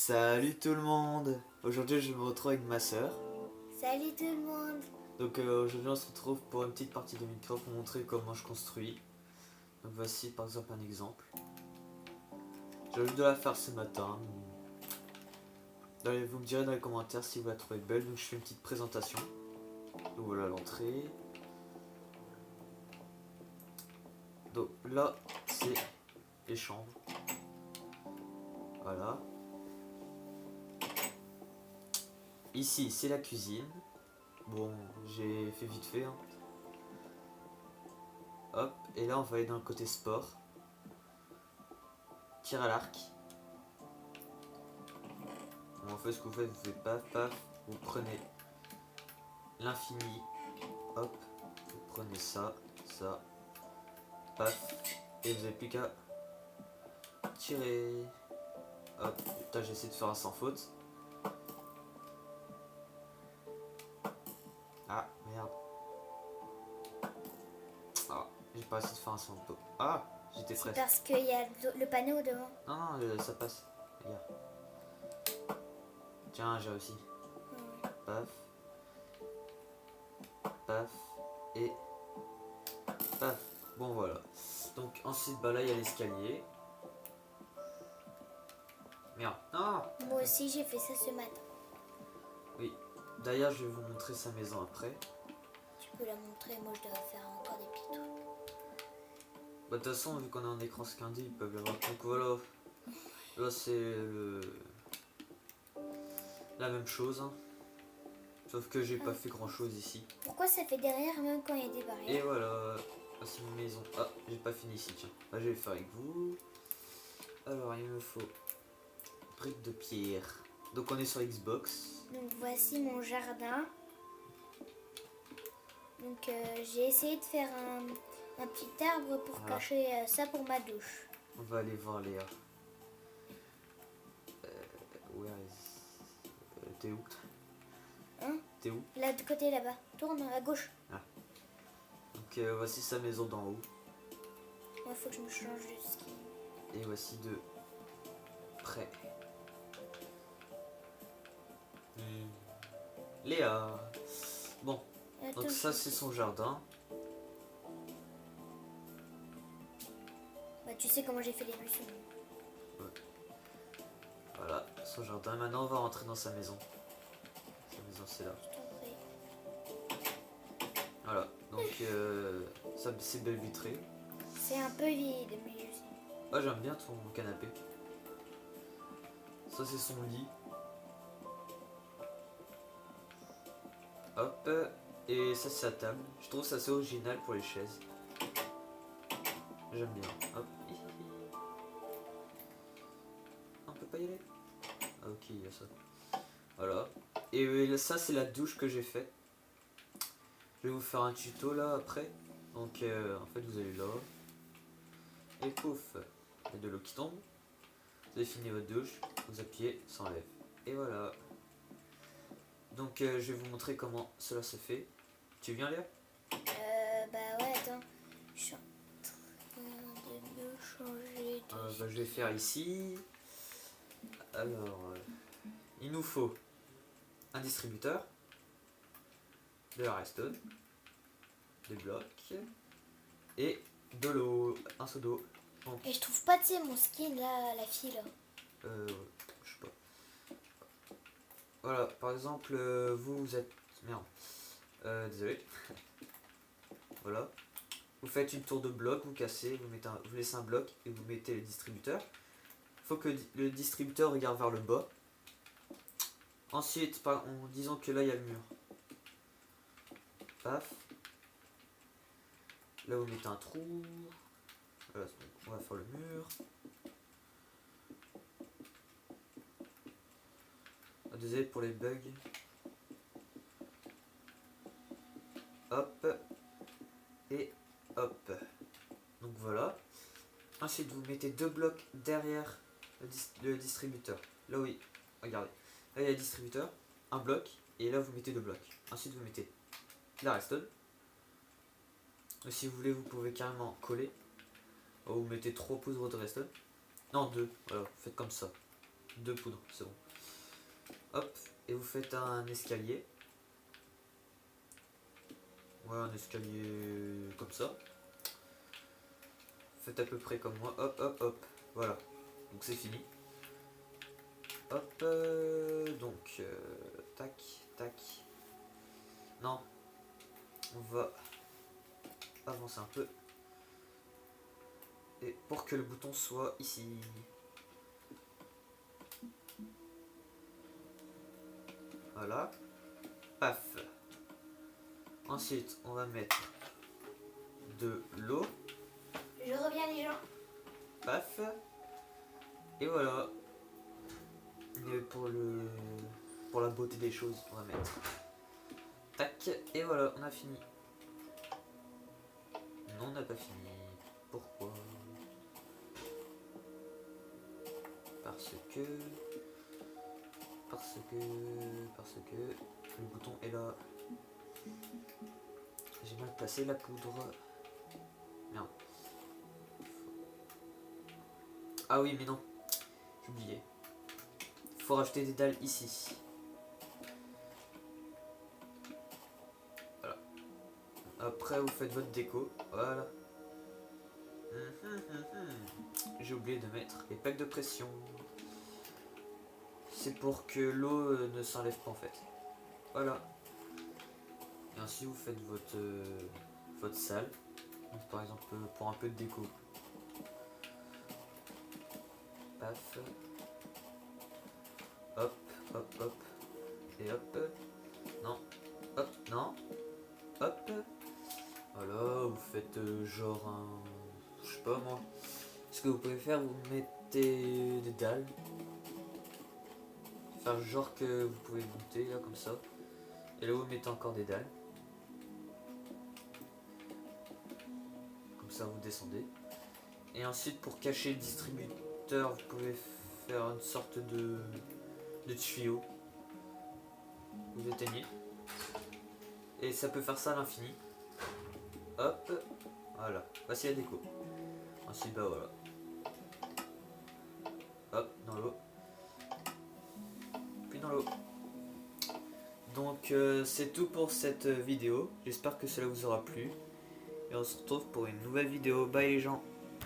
Salut tout le monde. Aujourd'hui je me retrouve avec ma soeur. Salut tout le monde. Donc aujourd'hui on se retrouve pour une petite partie de Minecraft pour montrer comment je construis. Donc voici par exemple un exemple. J'ai envie de la faire ce matin. Vous me direz dans les commentaires si vous la trouvez belle. Donc je fais une petite présentation. Donc voilà l'entrée. Donc là c'est les chambres. Voilà. Ici c'est la cuisine. Bon, j'ai fait vite fait. Hein. Hop, et là on va aller dans le côté sport. Tir à l'arc. Bon, en fait, ce que vous faites, vous faites paf, paf, vous prenez l'infini. Hop, vous prenez ça, ça, paf, et vous n'avez plus qu'à tirer. Hop, putain, j'ai essayé de faire un sans faute. Ah, merde. Ah, j'ai pas essayé de faire un sans faute. Ah, j'étais C'est presque. parce qu'il y a le panneau devant. Non, non, ça passe. Regarde. Tiens, j'ai réussi. Paf. Paf. Et paf. Bon, voilà. Donc, ensuite, bah là, il y a l'escalier. Merde. Non. Moi aussi j'ai fait ça ce matin. Oui. D'ailleurs, je vais vous montrer sa maison après. Tu peux la montrer, moi je dois faire encore des petits trucs. Bah, de toute façon, vu qu'on a un écran scindé, ils peuvent l'avoir. Donc voilà. Là, c'est la même chose. Hein. Sauf que j'ai pas fait grand chose ici. Pourquoi ça fait derrière même quand il y a des Et barrières? voilà. Ah, c'est ma maison. Ah, j'ai pas fini ici, tiens. Là, je vais le faire avec vous. Alors, il me faut briques de pierre. Donc, on est sur Xbox. Donc voici mon jardin. Donc j'ai essayé de faire un petit arbre pour Voilà. cacher ça pour ma douche. On va aller voir Léa. Where is... T'es où? Hein? T'es où? Là de côté là-bas. Tourne à gauche. Donc voici sa maison d'en haut. Il faut que je me change de skin. Et voici de près. Léa. Bon, Attends, donc ça c'est son jardin. Bah, tu sais comment j'ai fait les buissons. Voilà, son jardin. Maintenant on va rentrer dans sa maison. Sa maison c'est là. Je t'en prie. Voilà, donc ça c'est belle vitrée. C'est un peu vide, mais je sais. Ah, j'aime bien ton canapé. Ça c'est son lit. Hop, et ça c'est sa table. Je trouve ça assez original pour les chaises. J'aime bien. Hop. On peut pas y aller. Ah, ok, il y a ça. Voilà. Et ça c'est la douche que j'ai fait. Je vais vous faire un tuto là après. Donc en fait vous allez là. Et pouf, il y a de l'eau qui tombe. Vous avez fini votre douche, vous appuyez, ça enlève. Et voilà. Donc je vais vous montrer comment cela se fait. Tu viens Léa? Bah ouais, attends. Je suis en train de me changer de... Bah, je vais faire ici. Alors, il nous faut un distributeur, de la redstone, des blocs et de l'eau, un seau d'eau. Donc, Et je trouve pas, tu sais, mon skin là, la fille là. je sais pas. Voilà, par exemple, vous êtes... Merde. Désolé. Voilà. Vous faites une tour de bloc, vous cassez, vous laissez un bloc et vous mettez le distributeur. Il faut que le distributeur regarde vers le bas. Ensuite, disons que là il y a le mur. Paf. Là vous mettez un trou. Voilà, on va faire le mur. Ah, désolé pour les bugs. Hop. Et hop. Donc voilà. Ensuite vous mettez deux blocs derrière le distributeur. Là oui, regardez. Là il y a le distributeur, un bloc, et là vous mettez deux blocs. Ensuite vous mettez la redstone. Et si vous voulez vous pouvez carrément coller. Vous mettez 3 poudres de redstone. Non 2, voilà, faites comme ça. 2 poudres, c'est bon. Hop, et vous faites un escalier. Ouais, un escalier comme ça. Faites à peu près comme moi. Hop, hop, hop. Voilà. Donc c'est fini. Hop, donc, tac, tac. Non, on va avancer un peu. Et pour que le bouton soit ici. Voilà. Paf. Ensuite, on va mettre de l'eau. Je reviens les gens. Paf. Et voilà. Et pour la beauté des choses, on va mettre. Tac. Et voilà, on a fini. Non, on n'a pas fini. Pourquoi? Parce que le bouton est là. J'ai mal placé la poudre. Merde. Ah oui, mais non. J'ai oublié. Il faut rajouter des dalles ici. Voilà. Après, vous faites votre déco. Voilà. J'ai oublié de mettre les plaques de pression. C'est pour que l'eau ne s'enlève pas en fait. Voilà. Et ainsi vous faites votre salle. Donc, par exemple pour un peu de déco. Paf. Hop, hop, hop. Et hop. Non. Hop, non. Hop. Voilà, vous faites genre un... Je sais pas moi. Ce que vous pouvez faire, vous mettez des dalles. Faire genre que vous pouvez monter là comme ça. Et là vous mettez encore des dalles. Comme ça vous descendez. Et ensuite pour cacher le distributeur, vous pouvez faire une sorte de tuyau. Vous éteignez. Et ça peut faire ça à l'infini. Hop. Voilà. Voici la déco. Ensuite bah voilà. Hop, dans l'eau. Puis dans l'eau. Donc c'est tout pour cette vidéo. J'espère que cela vous aura plu. Et on se retrouve pour une nouvelle vidéo. Bye les gens.